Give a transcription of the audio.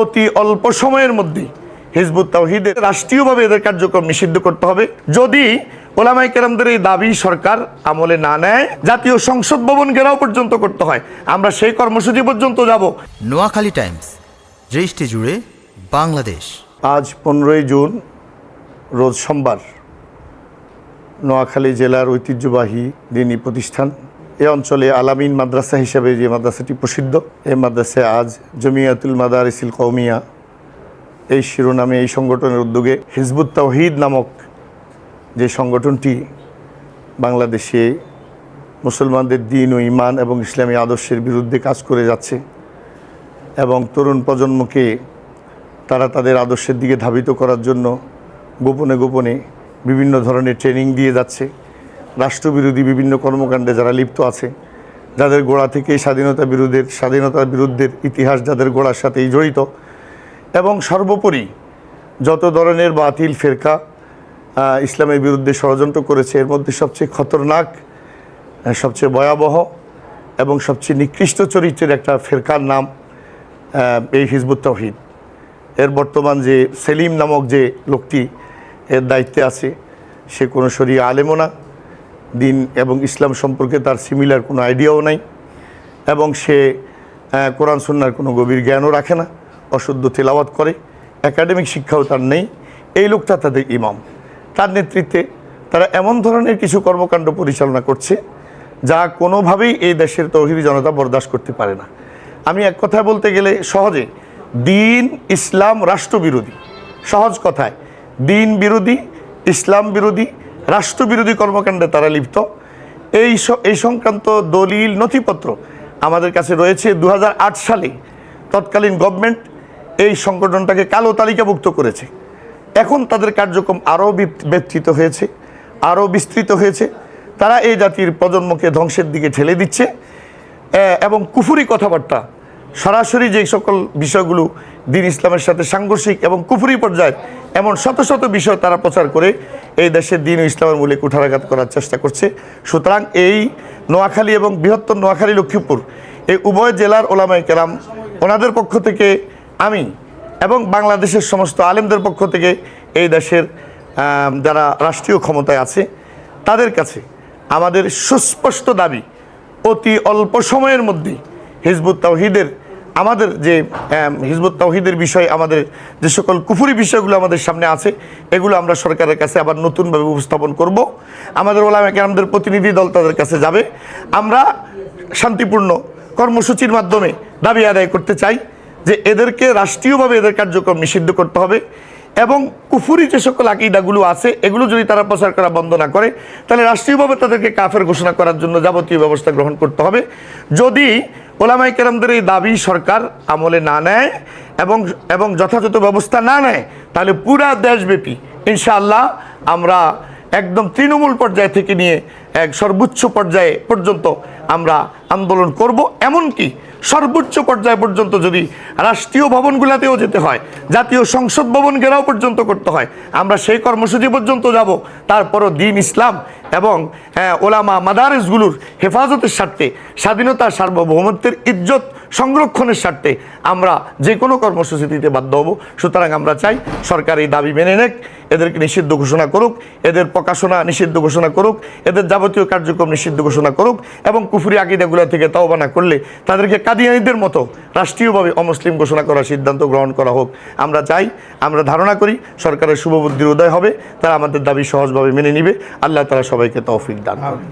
অতি অল্প সময়ের মধ্যে হিজবুত তাওহীদের রাষ্ট্রীয়ভাবে এদের কার্যক্রম নিষিদ্ধ করতে হবে। যদি ওলামায়ে কেরামদের এই দাবি সরকার আমলে না নেয়, জাতীয় সংসদ ভবন ঘেরাও পর্যন্ত করতে হয়, আমরা সেই কর্মসূচি পর্যন্ত যাব। নোয়াখালী টাইমস, দৃষ্টি জুড়ে বাংলাদেশ। আজ 15ই জুন, রোজ সোমবার, নোয়াখালী জেলার ঐতিহ্যবাহী দ্বীনি প্রতিষ্ঠান এ অঞ্চলে আলামিন মাদ্রাসা হিসেবে যে মাদ্রাসাটি প্রসিদ্ধ, এই মাদ্রাসায় আজ জমিয়াতুল মাদারিসিল কওমিয়া এই শিরোনামে এই সংগঠনের উদ্যোগে হিজবুত তাওহীদ নামক যে সংগঠনটি বাংলাদেশে মুসলমানদের দ্বীন ও ঈমান এবং ইসলামী আদর্শের বিরুদ্ধে কাজ করে যাচ্ছে এবং তরুণ প্রজন্মকে তারা তাদের আদর্শের দিকে ধাবিত করার জন্য গোপনে গোপনে বিভিন্ন ধরনের ট্রেনিং দিয়ে যাচ্ছে। রাষ্ট্রবিরোধী বিভিন্ন কর্মকাণ্ডে যারা লিপ্ত আছে, যাদের গোড়া থেকেই স্বাধীনতার বিরুদ্ধের ইতিহাস যাদের গোড়ার সাথেই জড়িত, এবং সর্বোপরি যত ধরনের বাতিল ফেরকা ইসলামের বিরুদ্ধে ষড়যন্ত্র করেছে, এর মধ্যে সবচেয়ে খতরনাক, সবচেয়ে ভয়াবহ এবং সবচেয়ে নিকৃষ্ট চরিত্রের একটা ফেরকার নাম এই হিজবুত তাওহীদ। এর বর্তমান যে সেলিম নামক যে লোকটি এর দায়িত্বে আছে, সে কোনো শরীয় আলেমও না, দিন এবং ইসলাম সম্পর্কে তার সিমিলার কোনো আইডিয়াও নাই, এবং সে কোরআন সুন্নাহর কোনো গভীর জ্ঞানও রাখে না, অশুদ্ধ তেলাওয়াত করে, একাডেমিক শিক্ষাও তার নেই। এই লোকটা তাদের ইমাম। তার নেতৃত্বে তারা এমন ধরনের কিছু কর্মকাণ্ড পরিচালনা করছে যা কোনোভাবেই এই দেশের তৌহিদি জনতা বরদাস্ত করতে পারে না। আমি এক কথায় বলতে গেলে সহজে দিন ইসলাম রাষ্ট্রবিরোধী, সহজ কথায় দিন বিরোধী, ইসলাম বিরোধী, রাষ্ট্রবিরোধী কর্মকাণ্ডে তারা লিপ্ত। এই সংক্রান্ত দলিল নথিপত্র আমাদের কাছে রয়েছে। 2008 সালে তৎকালীন গভর্নমেন্ট এই সংগঠনটাকে কালো তালিকাভুক্ত করেছে। এখন তাদের কার্যক্রম আরও বিস্তৃত হয়েছে, আরও বিস্তৃত হয়েছে। তারা এই জাতির প্রজন্মকে ধ্বংসের দিকে ঠেলে দিচ্ছে এবং কুফুরি কথাবার্তা, সরাসরি যেই সকল বিষয়গুলো দ্বীন ইসলামের সাথে সাংঘর্ষিক এবং কুফুরি পর্যায়ের এমন শত শত বিষয় তারা প্রচার করে এই দেশের দ্বীন ও ইসলামের মূলে কুঠারাঘাত করার চেষ্টা করছে। সুতরাং এই নোয়াখালী এবং বৃহত্তর নোয়াখালী লক্ষ্মীপুর এই উভয় জেলার ওলামায়ে কেরাম, ওনাদের পক্ষ থেকে আমি এবং বাংলাদেশের সমস্ত আলেমদের পক্ষ থেকে এই দেশের যারা রাষ্ট্রীয় ক্ষমতায় আছে তাদের কাছে আমাদের সুস্পষ্ট দাবি, অতি অল্প সময়ের মধ্যে হিজবুত তাওহীদের হিজবুত তাওহীদের বিষয়ে আমাদের যে সকল কুফরি বিষয়গুলো আমাদের সামনে আছে, এগুলো আমরা সরকারের কাছে আবার নতুনভাবে উপস্থাপন করব। আমাদের ওলামায়ে কেরামদের প্রতিনিধি দল তাদের কাছে যাবে। আমরা শান্তিপূর্ণ কর্মসূচির মাধ্যমে দাবি আদায় করতে চাই যে এদেরকে রাষ্ট্রীয়ভাবে এদের কার্যক্রম নিষিদ্ধ করতে হবে এবং কুফুরি যে সকল আকীদাগুলো আছে এগুলো যদি তারা প্রচার করা বন্ধ না করে, তাহলে রাষ্ট্রীয়ভাবে তাদেরকে কাফের ঘোষণা করার জন্য যাবতীয় ব্যবস্থা গ্রহণ করতে হবে। যদি ওলামায়ে কেরামদের এই দাবি সরকার আমলে না নেয় এবং যথাযথ ব্যবস্থা না নেয়, তাহলে পুরা দেশব্যাপী ইনশাআল্লাহ আমরা একদম তৃণমূল পর্যায় থেকে নিয়ে এক সর্বোচ্চ পর্যায়ে পর্যন্ত আমরা আন্দোলন করব। এমনকি সর্বোচ্চ পর্যায় পর্যন্ত যদি রাষ্ট্রীয় ভবনগুলোতেও যেতে হয়, জাতীয় সংসদ ভবন ঘেরাও পর্যন্ত করতে হয়, আমরা সেই কর্মসূচি পর্যন্ত যাব। তারপরও দ্বীন ইসলাম এবং ওলামা মাদারিসগুলোর হেফাজতের স্বার্থে, স্বাধীনতা সার্বভৌমত্বের ইজ্জত সংরক্ষণের স্বার্থে আমরা যে কোনো কর্মসূচি দিতে বাধ্য হব। সুতরাং আমরা চাই সরকার এই দাবি মেনে নেক, এদেরকে নিষিদ্ধ ঘোষণা করুক, এদের প্রকাশনা নিষিদ্ধ ঘোষণা করুক, এদের যাবতীয় কার্যক্রম নিষিদ্ধ ঘোষণা করুক এবং কুফরি আকীদাগুলো থেকে তওবা না করলে তাদেরকে কাদিয়ানীদের মতো রাষ্ট্রীয়ভাবে অমুসলিম ঘোষণা করার সিদ্ধান্ত গ্রহণ করা হোক। আমরা চাই, আমরা ধারণা করি সরকারের শুভবুদ্ধির উদয় হবে, তারা আমাদের দাবি সহজভাবে মেনে নিবে। আল্লাহ তাআলা সবাইকে তৌফিক দান করুন।